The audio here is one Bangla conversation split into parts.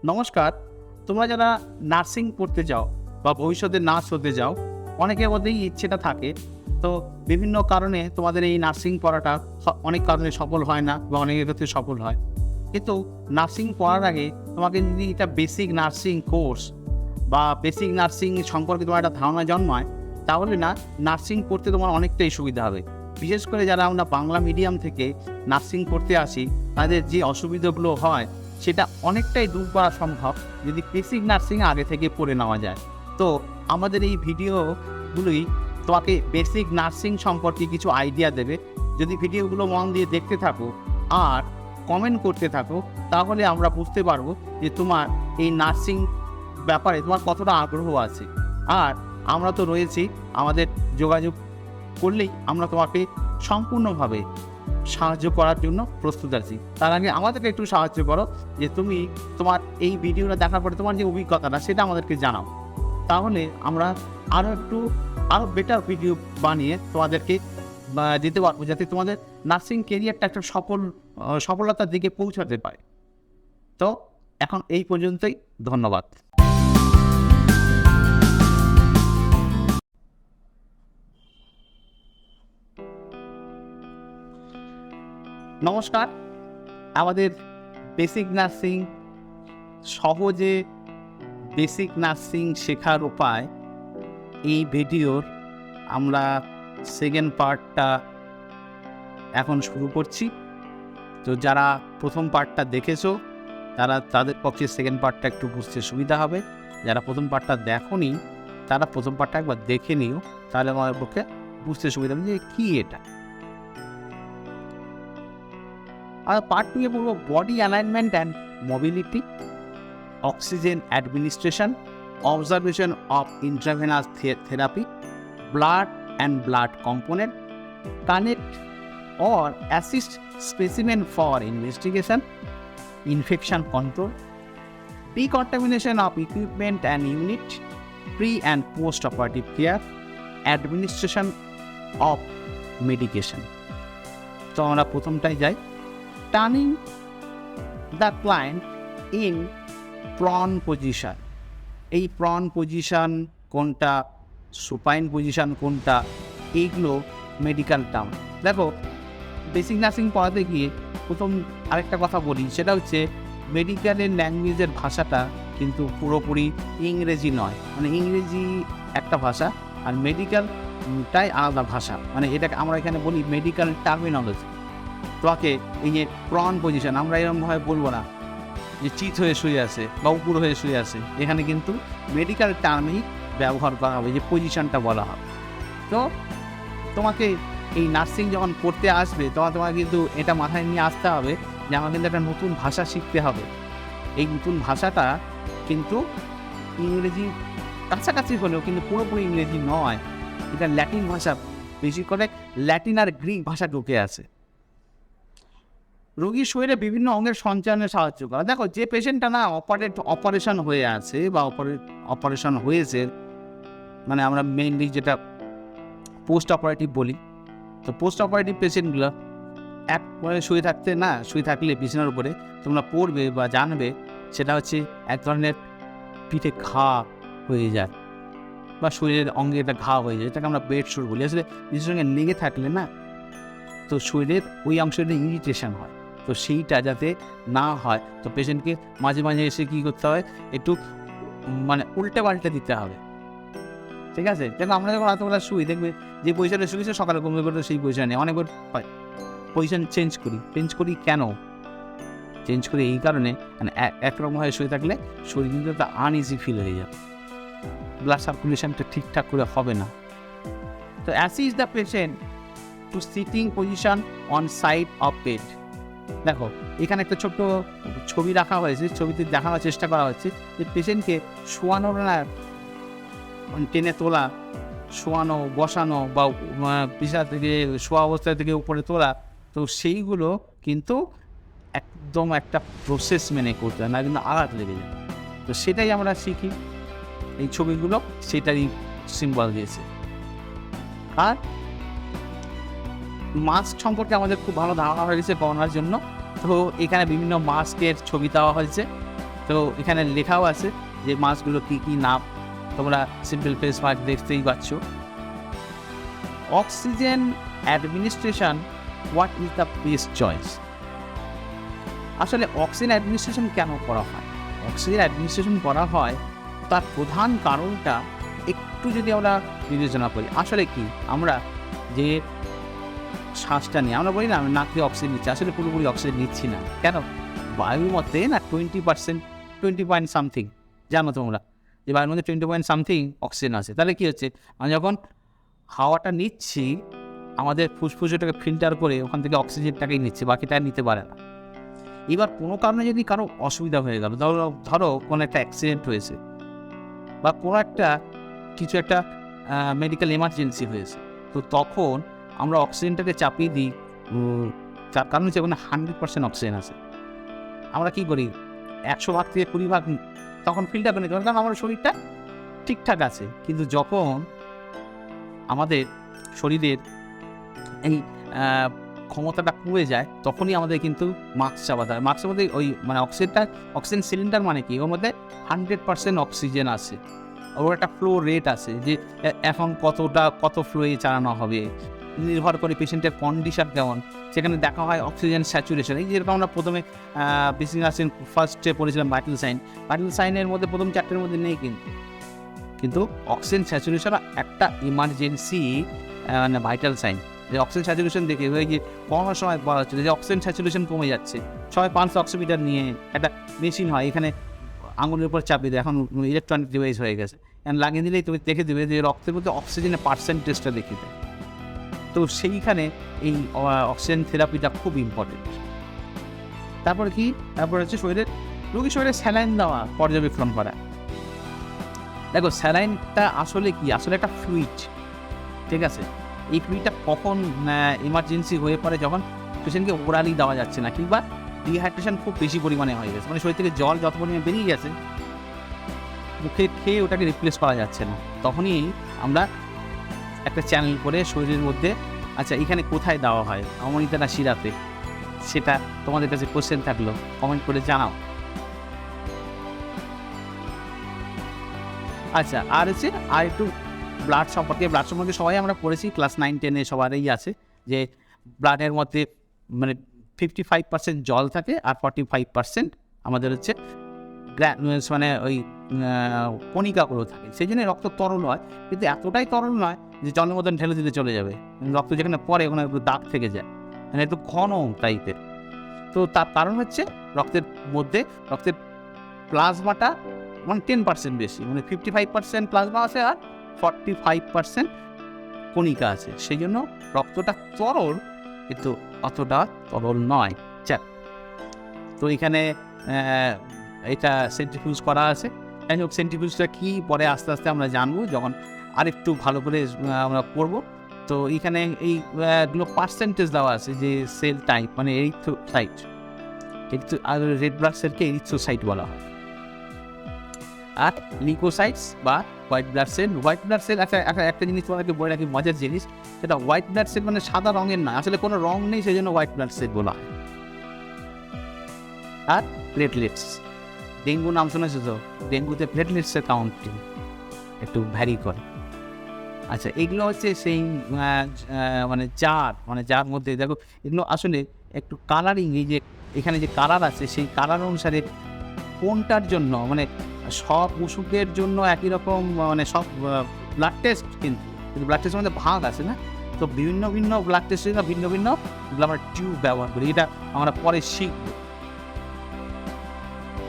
নমস্কার। তোমরা যারা নার্সিং পড়তে যাও বা ভবিষ্যতে নার্স হতে যাও, অনেকের মধ্যেই ইচ্ছেটা থাকে। তো বিভিন্ন কারণে তোমাদের এই নার্সিং পড়াটা অনেক কারণে সফল হয় না বা অনেকের ক্ষেত্রে সফল হয়। কিন্তু নার্সিং পড়ার আগে তোমাকে যদি এটা বেসিক নার্সিং কোর্স বা বেসিক নার্সিং সম্পর্কে তোমার একটা ধারণা জন্মায়, তাহলে না নার্সিং পড়তে তোমার অনেকটাই সুবিধা হবে। বিশেষ করে যারা আমরা বাংলা মিডিয়াম থেকে নার্সিং পড়তে আসি, তাদের যে অসুবিধাগুলো হয় সেটা অনেকটাই দূর করা সম্ভব যদি বেসিক নার্সিং আগে থেকে পড়ে নেওয়া যায়। তো আমাদের এই ভিডিওগুলোই তোমাকে বেসিক নার্সিং সম্পর্কে কিছু আইডিয়া দেবে। যদি ভিডিওগুলো মন দিয়ে দেখতে থাকো আর কমেন্ট করতে থাকো, তাহলে আমরা বুঝতে পারবো যে তোমার এই নার্সিং ব্যাপারে তোমার কতটা আগ্রহ আছে। আর আমরা তো রয়েছি, আমাদের যোগাযোগ করলেই আমরা তোমাকে সম্পূর্ণভাবে সাহায্য করার জন্য প্রস্তুত আছি। তার আগে আমাদেরকে একটু সাহায্য করো যে তুমি তোমার এই ভিডিওটা দেখার পরে তোমার যে অভিজ্ঞতাটা সেটা আমাদেরকে জানাও। তাহলে আমরা আরও বেটার ভিডিও বানিয়ে তোমাদেরকে দিতে পারবো, যাতে তোমাদের নার্সিং কেরিয়ারটা একটা সফলতার দিকে পৌঁছাতে পারে। তো এখন এই পর্যন্তই, ধন্যবাদ। নমস্কার। আমাদের বেসিক নার্সিং, সহজে বেসিক নার্সিং শেখার উপায়, এই ভিডিওর আমরা সেকেন্ড পার্টটা এখন শুরু করছি। তো যারা প্রথম পার্টটা দেখেছো তাদের পক্ষে সেকেন্ড পার্টটা একটু বুঝতে সুবিধা হবে। যারা প্রথম পার্টটা দেখোনি তারা প্রথম পার্টটা একবার দেখে নিও, তাহলে আমাদের পক্ষে বুঝতে সুবিধা হবে যে কী এটা। আর পার্ট 2 এ বলবো body alignment and mobility, oxygen administration, observation of intravenous therapy, blood and blood component, connect or assist specimen for investigation, infection control, decontamination of equipment and unit, pre- and post-operative care, administration of medication. তো আমরা প্রথমটাই যাই, turning the client in prone position. এই প্রন পজিশন কোনটা, সুপাইন পজিশন কোনটা, এইগুলো মেডিকেল টার্ম। দেখো, বেসিক নার্সিং পড়াতে গিয়ে প্রথম আরেকটা কথা বলি, সেটা হচ্ছে মেডিকেলের ল্যাঙ্গুয়েজের ভাষাটা কিন্তু পুরোপুরি ইংরেজি নয়। মানে ইংরেজি একটা ভাষা আর মেডিকেলটাই আলাদা ভাষা। মানে এটাকে আমরা এখানে বলি মেডিকেল টার্মিনোলজি। তোমাকে এই যে প্রন পজিশন, আমরা এরকমভাবে বলবো না যে চিত হয়ে শুয়ে আছে বা উপর হয়ে শুয়ে আছে। এখানে কিন্তু মেডিকেল টার্মেই ব্যবহার করা হবে, যে পজিশনটা বলা হবে। তো তোমাকে এই নার্সিং যখন পড়তে আসবে তোমার কিন্তু এটা মাথায় নিয়ে আসতে হবে যে আমার কিন্তু একটা নতুন ভাষা শিখতে হবে। এই নতুন ভাষাটা কিন্তু ইংরেজি কাছাকাছি হলেও কিন্তু পুরোপুরি ইংরেজি নয়, এটা ল্যাটিন ভাষা, বেশি করে ল্যাটিন আর গ্রিক ভাষা ঢুকে আছে। রোগীর শরীরে বিভিন্ন অঙ্গের সঞ্চালনে সাহায্য করা। দেখো, যে পেশেন্টটা না অপারেশন হয়ে আছে বা অপারেশন হয়েছে, মানে আমরা মেইনলি যেটা পোস্ট অপারেটিভ বলি, তো পোস্ট অপারেটিভ পেশেন্টগুলো শুয়ে থাকলে বিছানার উপরে তোমরা পড়বে বা জানবে সেটা হচ্ছে এক ধরনের পিঠে ঘা হয়ে যায় বা শরীরের অঙ্গে একটা ঘা হয়ে যায়, এটাকে আমরা বেড শোর বলি। আসলে নিজের সঙ্গে লেগে থাকলে না, তো শরীরের ওই অংশটা ইরিটেশন হয়। তো সেইটা যাতে না হয়, তো পেশেন্টকে মাঝে মাঝে এসে কী করতে হয়, একটু মানে উল্টে পাল্টে দিতে হবে। ঠিক আছে? দেখো, আমরা যখন রাতবেলা শুই, দেখবে যে পজিশনে শুয়েছে সকালে ঘুমিয়ে পড়তে সেই পজিশনে অনেকবার পজিশন চেঞ্জ করি। কেন চেঞ্জ করি? এই কারণে, মানে একরকমভাবে শুয়ে থাকলে শরীর কিন্তু একটা আনইজি ফিল হয়ে যাবে, ব্লাড সার্কুলেশনটা ঠিকঠাক করে হবে না। তো assist the patient to sitting position on side of bed. দেখো, এখানে একটা ছোট্ট ছবি রাখা হয়েছে, ছবিতে দেখানোর চেষ্টা করা হচ্ছে যে পেশেন্টকে শোয়ানোর না, টেনে তোলা, শোয়ানো, বসানো বা বিছানা থেকে শোয়া অবস্থা থেকে উপরে তোলা, তো সেইগুলো কিন্তু একদম একটা প্রসেস মেনে করতে হয়, না কিন্তু আঘাত লেগে যায়। তো সেটাই আমরা শিখি, এই ছবিগুলো সেটারই সিম্বল দিয়েছে। আর মাস্ক সম্পর্কে আমাদের খুব ভালো ধারণা হয়ে গেছে করোনার জন্য। তো এখানে বিভিন্ন মাস্কের ছবি দেওয়া হয়েছে। তো এখানে লেখাও আছে যে মাসগুলো কী কী নাম, তোমরা সিম্পল ফেস মার্ক দেখতেই পাচ্ছ। Oxygen administration, what is the best choice? আসলে অক্সিজেন অ্যাডমিনিস্ট্রেশন কেন করা হয়? অক্সিজেন অ্যাডমিনিস্ট্রেশন করা হয় তার প্রধান কারণটা একটু যদি আমরা বিবেচনা করি। আসলে কি, আমরা যে শ্বাসটা নিই, আমরা বলি না আমি নাক দিয়ে অক্সিজেন নিচ্ছি, আসলে পুরোপুরি অক্সিজেন নিচ্ছি না। কেন? বায়ুর মধ্যে না 20%, 20 পয়েন্ট সামথিং, জানো তোমরা যে বায়ুর মধ্যে 20 পয়েন্ট সামথিং অক্সিজেন আছে। তাহলে কী হচ্ছে, আমি যখন হাওয়াটা নিচ্ছি আমাদের ফুসফুসটাকে ফিল্টার করে ওখান থেকে অক্সিজেনটাকেই নিচ্ছে, বাকিটা নিতে পারে না। এবার কোনো কারণে যদি কারো অসুবিধা হয়ে গেল, ধরো কোনো একটা অ্যাক্সিডেন্ট হয়েছে বা কোনো একটা কিছু একটা মেডিকেল এমার্জেন্সি হয়েছে, তো তখন আমরা অক্সিজেনটাকে চাপিয়ে দিই। তার কারণ হচ্ছে ওখানে 100% অক্সিজেন আছে। আমরা কী করি, 100 ভাগ থেকে 20 ভাগ তখন ফিল্টার করে নিতে পারি, কারণ আমার শরীরটা ঠিকঠাক আছে। কিন্তু যখন আমাদের শরীরের এই ক্ষমতাটা কমে যায়, তখনই আমাদের কিন্তু মাস্ক চাপাতে হয়। মাস্কের মধ্যে ওই মানে অক্সিজেন সিলিন্ডার মানে কি, ওর মধ্যে 100% অক্সিজেন আছে। ওর একটা ফ্লো রেট আছে যে এখন কত ফ্লোয়ে চালানো হবে, নির্ভর করে পেশেন্টের কন্ডিশন কেমন, সেখানে দেখা হয় অক্সিজেন স্যাচুরেশন। এই যেরকম আমরা প্রথমে বেসিক নার্সিং ফার্স্টে পড়েছিলাম ভাইটাল সাইনের মধ্যে প্রথম 4টের মধ্যে নেই, কিন্তু অক্সিজেন স্যাচুরেশন একটা ইমার্জেন্সি মানে ভাইটাল সাইন। যে অক্সিজেন স্যাচুরেশন দেখে হয়ে গিয়ে কোনো সময় বলা হচ্ছে যে অক্সিজেন স্যাচুরেশন কমে যাচ্ছে, সবাই 500 অক্সিমিটার নিয়ে একটা মেশিন হয়, এখানে আঙুলের উপর চাপিয়ে দেয়, এখন ইলেকট্রনিক ডিভাইস হয়ে গেছে, লাগিয়ে দিলেই তুমি দেখে দেবে যে রক্তের মধ্যে অক্সিজেনের পার্সেন্টেজটা দেখিয়ে দেয়। তো সেইখানে এই অক্সিজেন থেরাপিটা খুব ইম্পর্টেন্ট। তারপর হচ্ছে রোগীর শরীরে স্যালাইন দেওয়া, পর্যবেক্ষণ করা। দেখো স্যালাইনটা আসলে কি, আসলে একটা ফ্লুইড, ঠিক আছে? এই ফ্লুইডটা কখন ইমার্জেন্সি হয়ে পড়ে, যখন পেশেন্টকে ওরালি দেওয়া যাচ্ছে না, কিংবা ডিহাইড্রেশন খুব বেশি পরিমাণে হয়ে গেছে, মানে শরীর থেকে জল যত পরিমাণে বেরিয়ে গেছে, মুখে খেয়ে ওটাকে রিপ্লেস করা যাচ্ছে না, তখনই আমরা একটা চ্যানেল করে শরীরের মধ্যে, আচ্ছা এখানে কোথায় দেওয়া হয়, অমনিতা না শিরাতে, সেটা তোমাদের কাছে কোশ্চেন থাকলো কমেন্ট করে জানাও। আচ্ছা, আর একটু ব্লাড সম্পর্কে সবাই আমরা পড়েছি, ক্লাস 9-10-এ সবারই আছে যে ব্লাডের মধ্যে মানে 55% জল থাকে আর 45% আমাদের হচ্ছে গ্র্যানুলস, মানে ওই কণিকাগুলো থাকে। সেই জন্য রক্ত তরল হয়, কিন্তু এতটাই তরল নয় যে জলের মধ্যে ঢেলে দিলে চলে যাবে। রক্ত যেখানে পড়ে ওখানে একটু দাগ থেকে যায়, মানে একটু ঘন টাইপের। তো তার কারণ হচ্ছে রক্তের প্লাজমাটা মানে 10% বেশি, মানে 55% প্লাজমা আছে আর 45% কণিকা আছে, সেই জন্য রক্তটা তরল কিন্তু অতটা তরল নয়। তো এখানে এটা সেন্ট্রিফিউজ করা আছে। যাই হোক, সেন্ট্রিফিউজটা কী পরে আস্তে আস্তে আমরা জানবো যখন আরেকটু ভালো করে আমরা পড়ব। তো এখানে এইগুলো পার্সেন্টেজ দেওয়া আছে যে সেল টাইপ, মানে এরিথ্রোসাইট, আর রেড ব্লাড সেলকে এরিথ্রোসাইট বলা হয়, আর লিউকোসাইটস বা হোয়াইট ব্লাড সেল। একটা জিনিস তোমাকে বলে রাখি, মজার জিনিস, সেটা হোয়াইট ব্লাড সেল মানে সাদা রঙের নয়, আসলে কোনো রং নেই, সেই জন্য হোয়াইট ব্লাড সেল বলা হয়। আর প্লেটলেটস, ডেঙ্গু নাম শুনেছো তো, ডেঙ্গুতে প্লেটলেটসের কাউন্টিং একটু ভ্যারি করে। আচ্ছা, এগুলো হচ্ছে সেই যার মধ্যে দেখো এগুলো আসলে একটু কালারিং, এই যে এখানে যে কালার আছে সেই কালার অনুসারে কোনটার জন্য, মানে সব ওষুধের জন্য একই রকম, মানে সব ব্লাড টেস্ট, কিন্তু ব্লাড টেস্টের মধ্যে ভাগ আছে না, তো ভিন্ন ভিন্ন ব্লাড টেস্টের জন্য ভিন্ন ভিন্ন আমরা টিউব ব্যবহার করি, এটা আমরা পরে শিখব।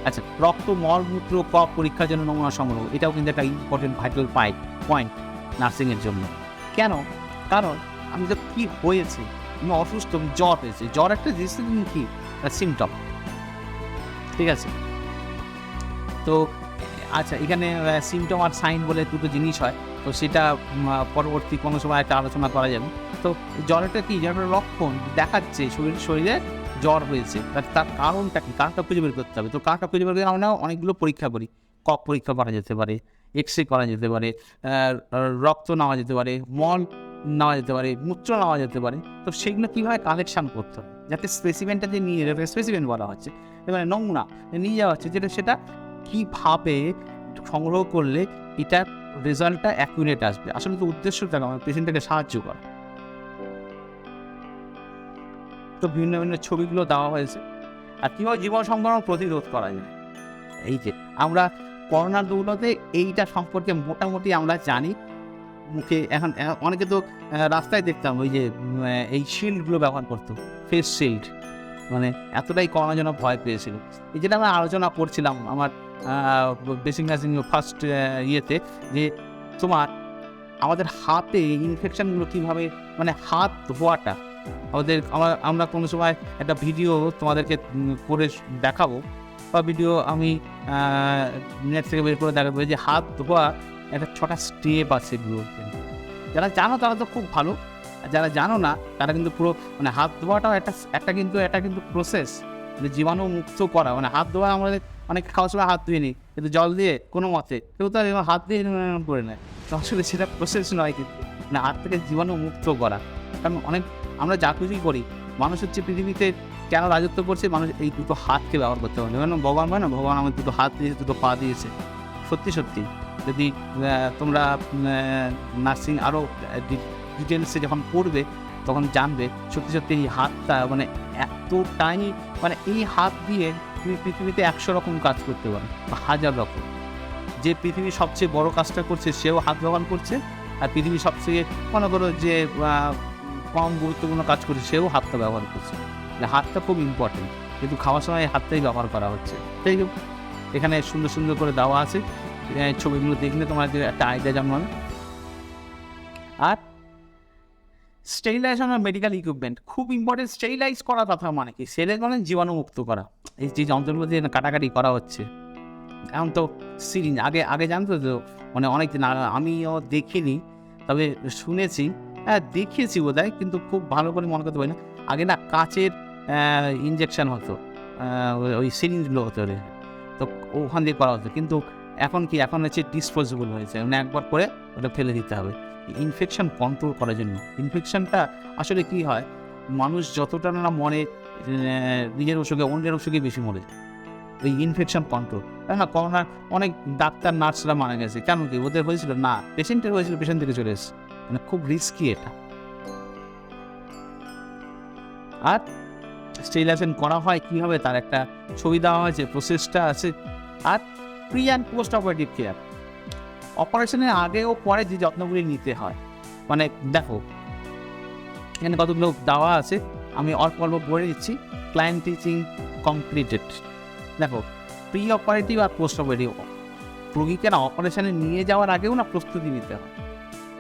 আচ্ছা, রক্ত, মলমূত্র, কফ পরীক্ষার জন্য নমুনা সংগ্রহ, এটাও কিন্তু একটা ইম্পর্টেন্ট ভাইটাল পয়েন্ট নার্সিংয়ের জন্য। কেন? কারণ আমি তো কী হয়েছে, আমি অসুস্থ, জ্বর হয়েছে, জ্বর একটা জিনিস কি সিমটম, ঠিক আছে? তো আচ্ছা, এখানে সিমটম আর সাইন বলে দুটো জিনিস হয়, তো সেটা পরবর্তী কোনো সময় একটা আলোচনা করা যাবে। তো জ্বরটা কি, জ্বরের লক্ষণ দেখাচ্ছে শরীরে জ্বর হয়েছে, তার কারণটা কি, কারণটা খুঁজে বের করতে হবে। তো কারণটা খুঁজে বের করে আমরা অনেকগুলো পরীক্ষা করি, কফ পরীক্ষা করা যেতে পারে, এক্সরে করা যেতে পারে, রক্ত নেওয়া যেতে পারে, মল নেওয়া যেতে পারে, মূত্র নেওয়া যেতে পারে। তো সেগুলো কীভাবে কালেকশান করতে হবে, যাতে স্পেসিমেনটা যে নিয়ে যাবে, স্পেসিমেন বলা হচ্ছে, মানে নমুনা নিয়ে যাওয়া হচ্ছে, যেটা সেটা কীভাবে সংগ্রহ করলে এটার রেজাল্টটা অ্যাকুরেট আসবে। আসলে তো উদ্দেশ্যটা আমার পেশেন্টটাকে সাহায্য করা। তো ভিন্ন ভিন্ন ছবিগুলো দেওয়া হয়েছে। আর কীভাবে জীবন সংক্রমণ প্রতিরোধ করা যায়, এই যে আমরা করোনার দৌলতে এইটা সম্পর্কে মোটামুটি আমরা জানি। মুখে এখন অনেকে তো রাস্তায় দেখতাম ওই যে এই শিল্ডগুলো ব্যবহার করতো, ফেস শিল্ড, মানে এতটাই করোনার জন্য ভয় পেয়েছিল। এই যেটা আমরা আলোচনা করছিলাম আমার বেসিক নার্সিং ফার্স্ট ইয়েতে, যে তোমার আমাদের হাতে ইনফেকশানগুলো কীভাবে, মানে হাত ধোয়াটা আমরা কোনো সময় একটা ভিডিও তোমাদেরকে করে দেখাবো, বা ভিডিও আমি নেট থেকে বের করে দেখাবো, যে হাত ধোয়া একটা 6টা স্টেপ আছে এগুলো। যারা জানো তারা তো খুব ভালো, আর যারা জানো না তারা কিন্তু পুরো, মানে হাত ধোয়াটাও একটা কিন্তু প্রসেস, মানে জীবাণু মুক্ত করা। মানে হাত ধোয়া আমাদের অনেক খাওয়ার সময় হাত ধুয়ে নিই, কিন্তু জল দিয়ে কোনো মতে কেউ তো হাত দিয়ে করে নেয়, তো আসলে সেটা প্রসেস নয়, কিন্তু মানে হাত থেকে জীবাণু মুক্ত করা। কারণ আমরা যা কিছুই করি, মানুষ হচ্ছে পৃথিবীতে কেন রাজত্ব করছে, মানুষ এই দুটো হাতকে ব্যবহার করতে পারে। যেমন ভগবান হয় না, ভগবান আমার দুটো হাত দিয়েছে, দুটো পা দিয়েছে। সত্যি যদি তোমরা নার্সিং আরও ডিটেলসে যখন পড়বে তখন জানবে সত্যি এই হাতটা মানে এতটাই, মানে এই হাত দিয়ে তুমি পৃথিবীতে 100 রকম কাজ করতে পারো, বা 1000 রকম। যে পৃথিবীর সবচেয়ে বড় কাজটা করছে সেও হাত ব্যবহার করছে, আর পৃথিবীর সবচেয়ে মনে করো যে কম গুরুত্বপূর্ণ কাজ করছে সেও হাতটা ব্যবহার করছে। হাতটা খুব ইম্পর্টেন্ট, কিন্তু খাওয়ার সময় হাতটাই ব্যবহার করা হচ্ছে। তাই এখানে সুন্দর সুন্দর করে দেওয়া আছে, ছবিগুলো দেখলে তোমাদের একটা আইডিয়া জন্মাবে। আর স্টেরিলাইজেশন আর মেডিকেল ইকুইপমেন্ট খুব ইম্পর্টেন্ট। স্টেরিলাইজ করা কথা মানে কি, স্টেরিলাইজ মানে জীবাণুমুক্ত করা। এই যে যন্ত্রগুলো দিয়ে কাটাকাটি করা হচ্ছে, এখন তো সিরিঞ্জ আগে জানতো তো, মানে অনেক দিন আমিও দেখিনি, তবে শুনেছি, দেখিয়েছি বোধহয়, কিন্তু খুব ভালো করে মনে করতে পারি না। আগে না কাচের ইনজেকশন হতো, ওই সিরিঞ্জগুলো হতো, তো ওখান দিয়ে করা হতো। কিন্তু এখন হচ্ছে ডিসপোজেবল হয়েছে, মানে একবার করে ওটা ফেলে দিতে হবে। ইনফেকশন কন্ট্রোল করার জন্য। ইনফেকশনটা আসলে কি হয়, মানুষ যতটা না মরে নিজের অসুখে, অন্যের অসুখে বেশি মরে যায়। ওই ইনফেকশন কন্ট্রোল, তাই না? করোনা অনেক ডাক্তার নার্সরা মারা গেছে, কেন কি ওদের হয়েছিল না, পেশেন্টের হয়েছিল, পেশেন্ট থেকে চলে এসেছে, মানে খুব রিস্কি এটা। আর স্টেরিলাইজেশন করা হয় কীভাবে তার একটা ছবি দেওয়া হয়েছে, প্রসেসটা আছে। আর pre and post operative care, অপারেশনের আগে ও পরে যে যত্নগুলি নিতে হয়, মানে দেখো এখানে কতগুলো দেওয়া আছে, আমি অল্প বলে দিচ্ছি। Client teaching completed. দেখো প্রি অপারেটিভ আর পোস্ট অপারেটিভ, রোগীকে না অপারেশনে নিয়ে যাওয়ার আগেও না প্রস্তুতি নিতে হয়,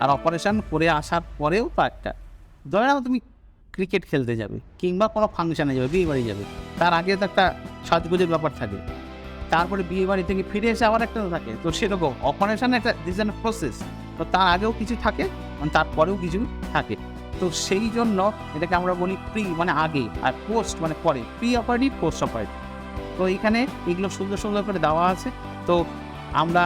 আর অপারেশন করে আসার পরেও তো একটা, ধরে নাও তুমি ক্রিকেট খেলতে যাবে কিংবা কোনো ফাংশানে যাবে, বিয়ে বাড়ি যাবে, তার আগে তো একটা সাজগোজের ব্যাপার থাকে, তারপরে বিয়ে বাড়ি থেকে ফিরে এসে আবার একটা থাকে। তো সেরকম অপারেশন একটা ডিজাইন প্রসেস, তো তার আগেও কিছু থাকে, মানে তারপরেও কিছু থাকে। তো সেই জন্য এটাকে আমরা বলি প্রি মানে আগে, আর পোস্ট মানে পরে, প্রি অপারেটিভ পোস্ট অপারেটিভ। তো এইখানে এগুলো সুন্দর সুন্দর করে দেওয়া আছে। তো আমরা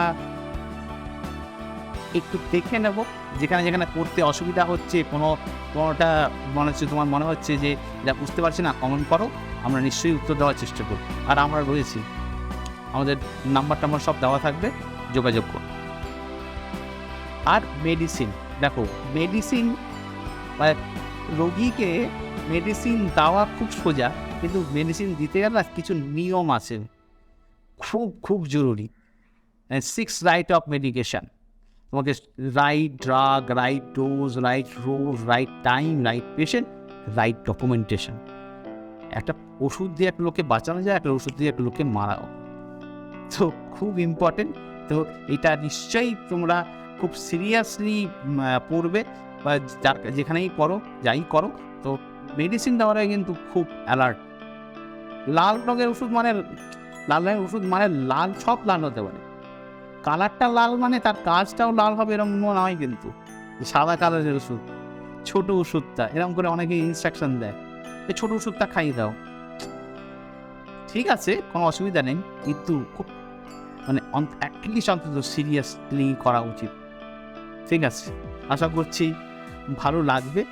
একটু দেখে নেব, যেখানে যেখানে করতে অসুবিধা হচ্ছে, কোনোটা তোমার মনে হচ্ছে যে এটা বুঝতে পারছি না, কমেন্ট করো, আমরা নিশ্চয়ই উত্তর দেওয়ার চেষ্টা করব। আর আমরা রয়েছি, আমাদের নাম্বারটা আমার সব দেওয়া থাকবে, যোগাযোগ করুন। আর মেডিসিন, দেখো মেডিসিন রোগীকে মেডিসিন দেওয়া খুব সোজা, কিন্তু মেডিসিন দিতে গেলে কিছু নিয়ম আছে, খুব জরুরি। 6 রাইট অফ মেডিকেশন, তোমাকে right drug, right dose, right route, right time, right patient, right documentation. একটা ওষুধ দিয়ে একটা লোককে বাঁচানো যায়, একটা ওষুধ দিয়ে একটা লোককে মারাও, তো খুব ইম্পর্টেন্ট। তো এটা নিশ্চয়ই তোমরা খুব সিরিয়াসলি পড়বে, বা যেখানেই করো, যাই করো, তো মেডিসিন দেওয়ার আগে কিন্তু খুব অ্যালার্ট। লাল রঙের ওষুধ মানে লাল, সব লাল হতে পারে, কালারটা লাল মানে তার কাজটাও লাল হবে এরকম নয়, কিন্তু সাদা কালারের ওষুধ, ছোট ওষুধটা এরকম করে অনেকে ইনস্ট্রাকশন দেয়, এই ছোট ওষুধটা খাইয়ে দাও, ঠিক আছে কোনো অসুবিধা নেই, কিন্তু খুব মানে অ্যাটলিস্ট অন্তত সিরিয়াসলি করা উচিত। ঠিক আছে, আশা করছি ভালো লাগবে।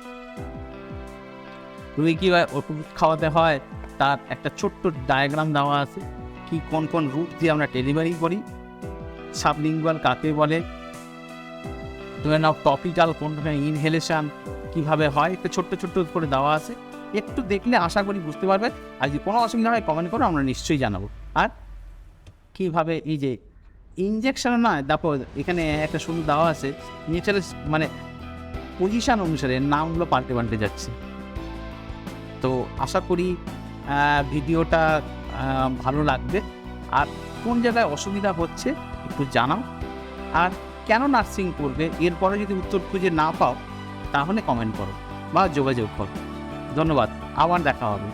রুগী কি ওষুধ খাওয়াতে হয়, তার একটা ছোট্ট ডায়াগ্রাম দেওয়া আছে, কি কোন কোন রুট দিয়ে আমরা ডেলিভারি করি, সাবলিঙ্গুয়াল কাকে বলে, টপিক্যাল কোনটা ইনহেলেশন কীভাবে হয়, একটু ছোট্ট ছোট্ট করে দেওয়া আছে। একটু দেখলে আশা করি বুঝতে পারবেন। আর যদি কোনো অসুবিধা হয় কমেন্ট করো, আমরা নিশ্চয়ই জানাবো। আর কীভাবে এই যে ইঞ্জেকশন নয়, দেখো এখানে একটা শুধু দেওয়া আছে নেচারের মানে পজিশান অনুসারে নামগুলো পাল্টে যাচ্ছে। তো আশা করি ভিডিওটা ভালো লাগবে। আর কোন জায়গায় অসুবিধা হচ্ছে একটু জানাও। আর কেন নার্সিং করবে এরপরে যদি উত্তর খুঁজে না পাও তাহলে কমেন্ট করো বা যোগাযোগ করো। ধন্যবাদ, আবার দেখা হবে।